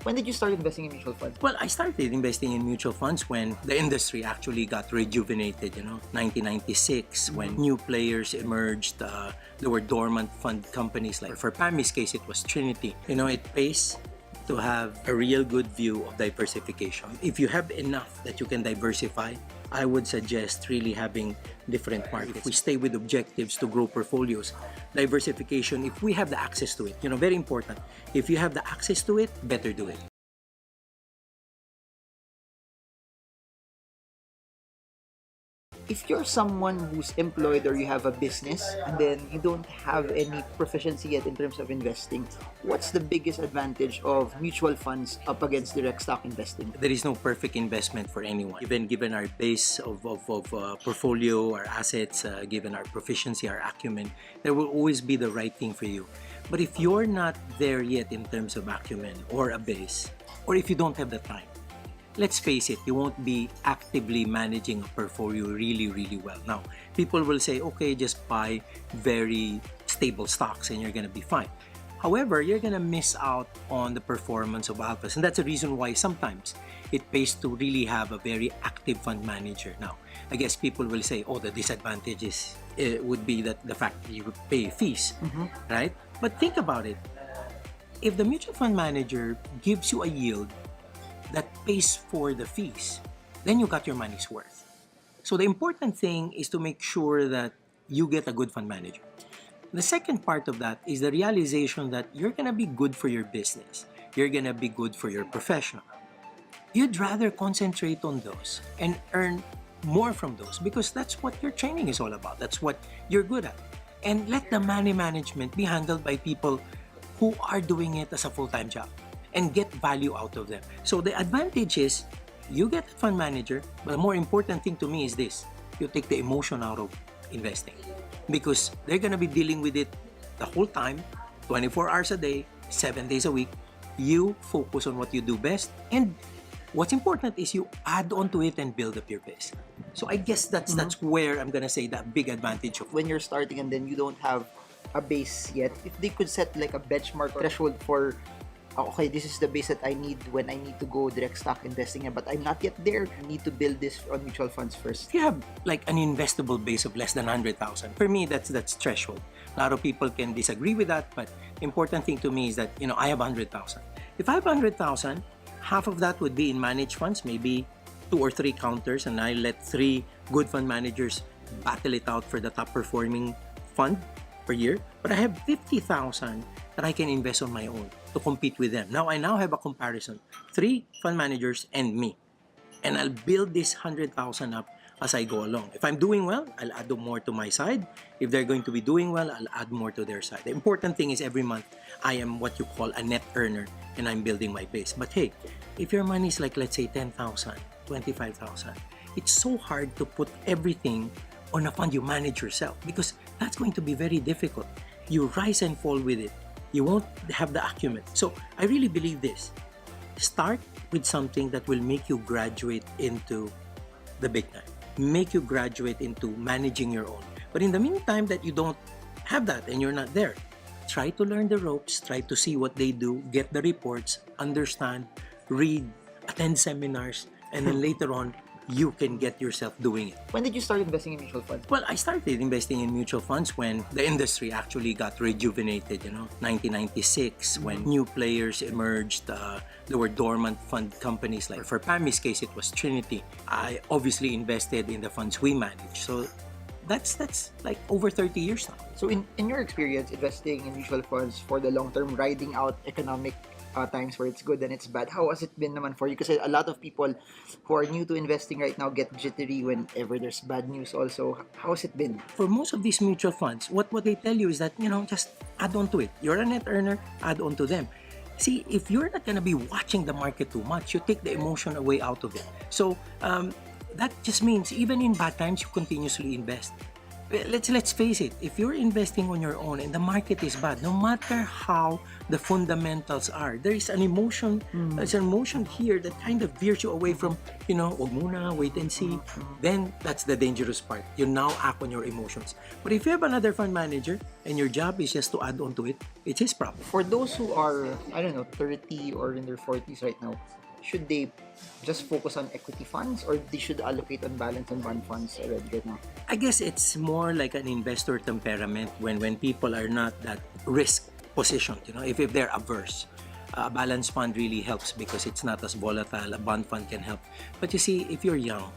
When did you start investing in mutual funds? Well, I started investing in mutual funds when the industry actually got rejuvenated, 1996, when new players emerged. There were dormant fund companies. Like for Pammy's case, it was Trinity. It pays to have a real good view of diversification. If you have enough that you can diversify, I would suggest really having different markets. If we stay with objectives to grow portfolios, diversification, if we have the access to it, very important. If you have the access to it, better do it. If you're someone who's employed or you have a business and then you don't have any proficiency yet in terms of investing, what's the biggest advantage of mutual funds up against direct stock investing? There is no perfect investment for anyone. Even given our base of portfolio, our assets, given our proficiency, our acumen, there will always be the right thing for you. But if you're not there yet in terms of acumen or a base, or if you don't have the time, let's face it, you won't be actively managing a portfolio really, really well. Now, people will say, okay, just buy very stable stocks and you're going to be fine. However, you're going to miss out on the performance of alphas. And that's the reason why sometimes it pays to really have a very active fund manager. Now, I guess people will say, oh, the disadvantages would be that the fact that you would pay fees, right? But think about it. If the mutual fund manager gives you a yield that pays for the fees, then you got your money's worth. So the important thing is to make sure that you get a good fund manager. The second part of that is the realization that you're going to be good for your business. You're going to be good for your profession. You'd rather concentrate on those and earn more from those because that's what your training is all about. That's what you're good at. And let the money management be handled by people who are doing it as a full-time job and get value out of them. So the advantage is you get a fund manager, but the more important thing to me is this: you take the emotion out of investing because they're gonna be dealing with it the whole time, 24 hours a day, 7 days a week. You focus on what you do best, and what's important is you add on to it and build up your base. So I guess that's where I'm gonna say that big advantage of When you're starting and then you don't have a base yet, if they could set like a benchmark or threshold for okay, this is the base that I need when I need to go direct stock investing, but I'm not yet there. I need to build this on mutual funds first. If you have like an investable base of less than 100,000, for me that's threshold. A lot of people can disagree with that, but the important thing to me is that I have 100,000. If I have 100,000, half of that would be in managed funds, maybe 2 or 3 counters, and I let 3 good fund managers battle it out for the top performing fund per year. But I have 50,000 that I can invest on my own to compete with them. Now I have a comparison: 3 fund managers and me, and I'll build this 100,000 up as I go along. If I'm doing well, I'll add more to my side. If they're going to be doing well, I'll add more to their side. The important thing is every month I am what you call a net earner and I'm building my base. But hey, if your money is like, let's say 10,000, 25,000, it's so hard to put everything on a fund you manage yourself because that's going to be very difficult. You rise and fall with it. You won't have the acumen. So I really believe this: start with something that will make you graduate into the big time, make you graduate into managing your own. But in the meantime that you don't have that and you're not there, try to learn the ropes, try to see what they do, get the reports, understand, read, attend seminars, and then later on you can get yourself doing it. When did you start investing in mutual funds? Well, I started investing in mutual funds when the industry actually got rejuvenated, 1996, when new players emerged. There were dormant fund companies. Like for Pammy's case, it was Trinity. I obviously invested in the funds we manage. So that's like over 30 years now. So in your experience investing in mutual funds for the long term, riding out economic times where it's good and it's bad, how has it been naman for you? Kasi a lot of people who are new to investing right now get jittery whenever there's bad news also. How has it been? For most of these mutual funds, what they tell you is that, just add on to it. You're a net earner, add on to them. See, if you're not going to be watching the market too much, you take the emotion away out of it. So that just means even in bad times, you continuously invest. let's face it, if you're investing on your own and the market is bad, no matter how the fundamentals are, there is an emotion, there's an emotion here that kind of veers you away from, wag muna, wait and see. Then that's the dangerous part. You now act on your emotions. But if you have another fund manager and your job is just to add on to it, it's his problem. For those who are, I don't know, 30 or in their 40s right now, should they just focus on equity funds, or they should allocate on balance and bond funds already right now? I guess it's more like an investor temperament when people are not that risk positioned, if they're averse. A balanced fund really helps because it's not as volatile. A bond fund can help. But you see, if you're young,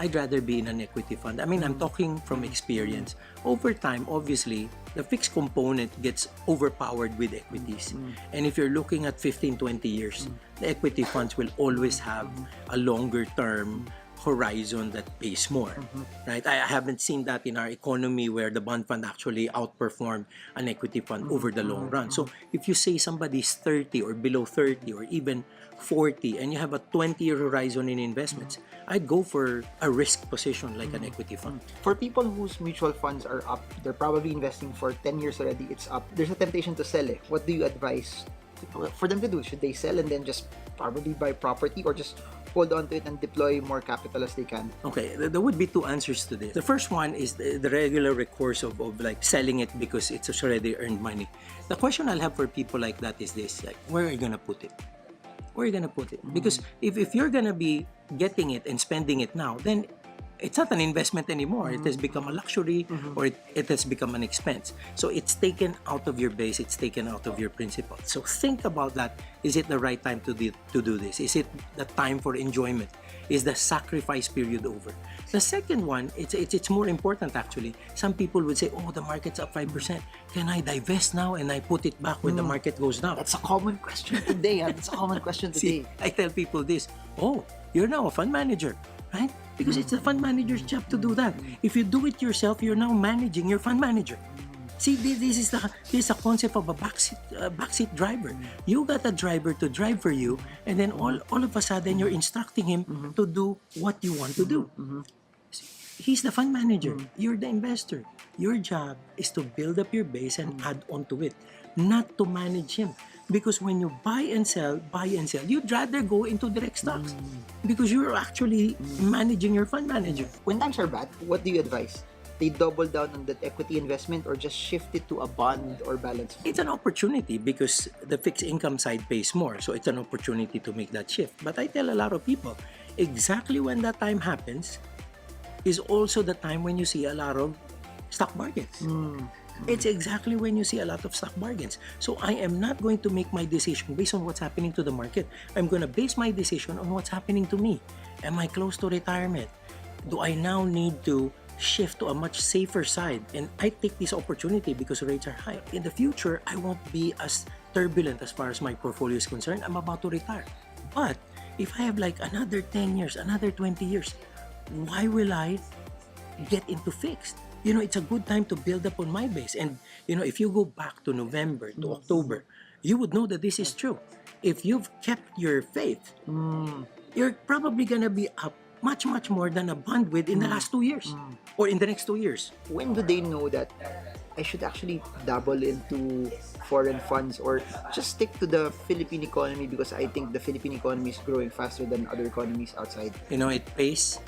I'd rather be in an equity fund. I mean, I'm talking from experience. Over time, obviously, the fixed component gets overpowered with equities. And if you're looking at 15, 20 years, the equity funds will always have a longer term horizon that pays more, right? I haven't seen that in our economy where the bond fund actually outperformed an equity fund over the long run. So if you say somebody's 30 or below 30 or even 40 and you have a 20-year horizon in investments, I'd go for a risk position like an equity fund. For people whose mutual funds are up, they're probably investing for 10 years already, it's up. There's a temptation to sell it. What do you advise for them to do? Should they sell and then just probably buy property, or just hold on to it and deploy more capital as they can? Okay, there would be two answers to this. The first one is the regular recourse of like selling it because it's already earned money. The question I'll have for people like that is this, like, where are you gonna put it? Where are you gonna put it? Because if you're gonna be getting it and spending it now, then it's not an investment anymore. It has become a luxury, or it has become an expense. So it's taken out of your base, it's taken out of your principal. So think about that. Is it the right time to do this? Is it the time for enjoyment? Is the sacrifice period over? The second one, it's more important actually. Some people would say, oh, the market's up 5%. Can I divest now and I put it back when the market goes down? That's a common question today. That's a common question today. See, I tell people this, oh, you're now a fund manager, right? Because it's the fund manager's job to do that. If you do it yourself, you're now managing your fund manager. See, this is the concept of a backseat driver. You got a driver to drive for you, and then all of a sudden you're instructing him to do what you want to do. He's the fund manager. You're the investor. Your job is to build up your base and add on to it, not to manage him. Because when you buy and sell, you'd rather go into direct stocks because you're actually managing your fund manager. When times are bad, what do you advise? They double down on that equity investment, or just shift it to a bond or balance fund? It's an opportunity because the fixed income side pays more. So it's an opportunity to make that shift. But I tell a lot of people, exactly when that time happens is also the time when you see a lot of stock markets. It's exactly when you see a lot of stock bargains. So I am not going to make my decision based on what's happening to the market. I'm going to base my decision on what's happening to me. Am I close to retirement? Do I now need to shift to a much safer side? And I take this opportunity because rates are high. In the future, I won't be as turbulent as far as my portfolio is concerned. I'm about to retire. But if I have like another 10 years, another 20 years, why will I get into fixed? It's a good time to build up on my base. And, if you go back to November, to October, you would know that this is true. If you've kept your faith, you're probably going to be up much, much more than a bond with in the last 2 years or in the next 2 years. When do they know that I should actually dabble into foreign funds, or just stick to the Philippine economy because I think the Philippine economy is growing faster than other economies outside? It pays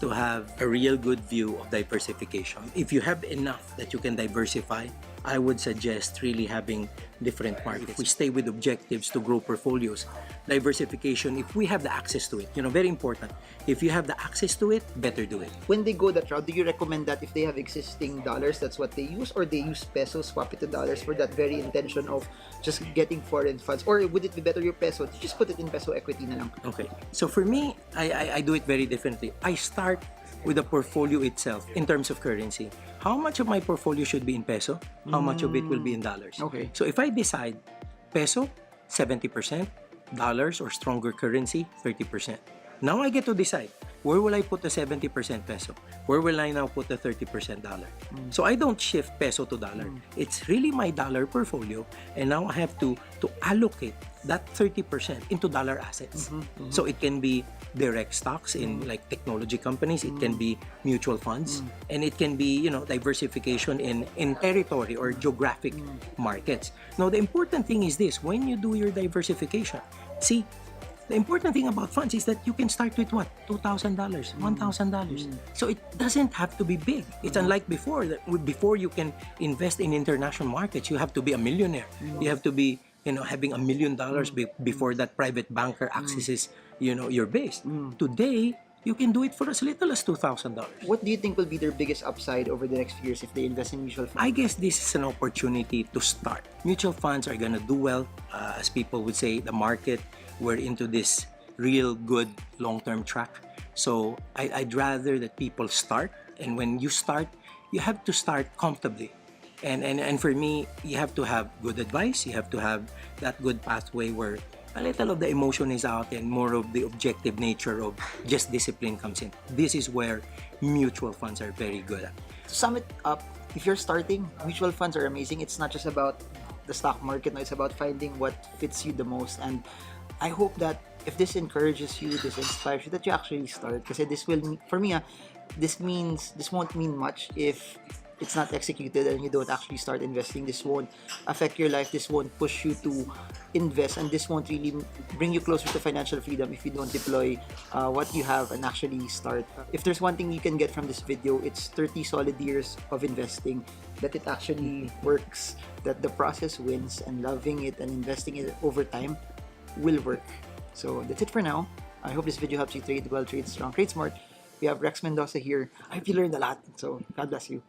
to have a real good view of diversification. If you have enough that you can diversify, I would suggest really having different markets. If we stay with objectives to grow portfolios, diversification, if we have the access to it, very important. If you have the access to it, better do it. When they go that route, do you recommend that if they have existing dollars, that's what they use, or they use pesos, swap it to dollars for that very intention of just getting foreign funds? Or would it be better your peso, just put it in peso equity na lang? Okay. So for me, I do it very differently. I start with the portfolio itself in terms of currency. How much of my portfolio should be in peso? How much of it will be in dollars? Okay. So if I decide peso, 70%, dollars or stronger currency, 30%. Now I get to decide, where will I put the 70% peso? Where will I now put the 30% dollar? So I don't shift peso to dollar. It's really my dollar portfolio, and now I have to allocate that 30% into dollar assets. So it can be direct stocks in like technology companies, it can be mutual funds, and it can be, you know, diversification in territory or geographic markets. Now the important thing is this: when you do your diversification, see, the important thing about funds is that you can start with what? $2,000, $1,000. So it doesn't have to be big. It's unlike before, that before you can invest in international markets, you have to be a millionaire. You have to be, you know, having $1 million before that private banker accesses, you know, your base. Today, you can do it for as little as $2,000. What do you think will be their biggest upside over the next few years if they invest in mutual funds? I guess this is an opportunity to start. Mutual funds are going to do well. As people would say, the market, we're into this real good long-term track. So I'd rather that people start. And when you start, you have to start comfortably. And for me, you have to have good advice. You have to have that good pathway where a little of the emotion is out and more of the objective nature of just discipline comes in. This is where mutual funds are very good at. To sum it up, if you're starting, mutual funds are amazing. It's not just about the stock market, no, it's about finding what fits you the most. And I hope that if this encourages you, this inspires you, that you actually start. Because this will, for me, this won't mean much if it's not executed and you don't actually start investing. This won't affect your life. This won't push you to invest, and this won't really bring you closer to financial freedom if you don't deploy what you have and actually start. If there's one thing you can get from this video, it's 30 solid years of investing, that it actually works, that the process wins, and loving it and investing it over time will work. So that's it for now. I hope this video helps you trade well, trade strong, trade smart. We have Rex Mendoza here. I hope you learned a lot. So God bless you.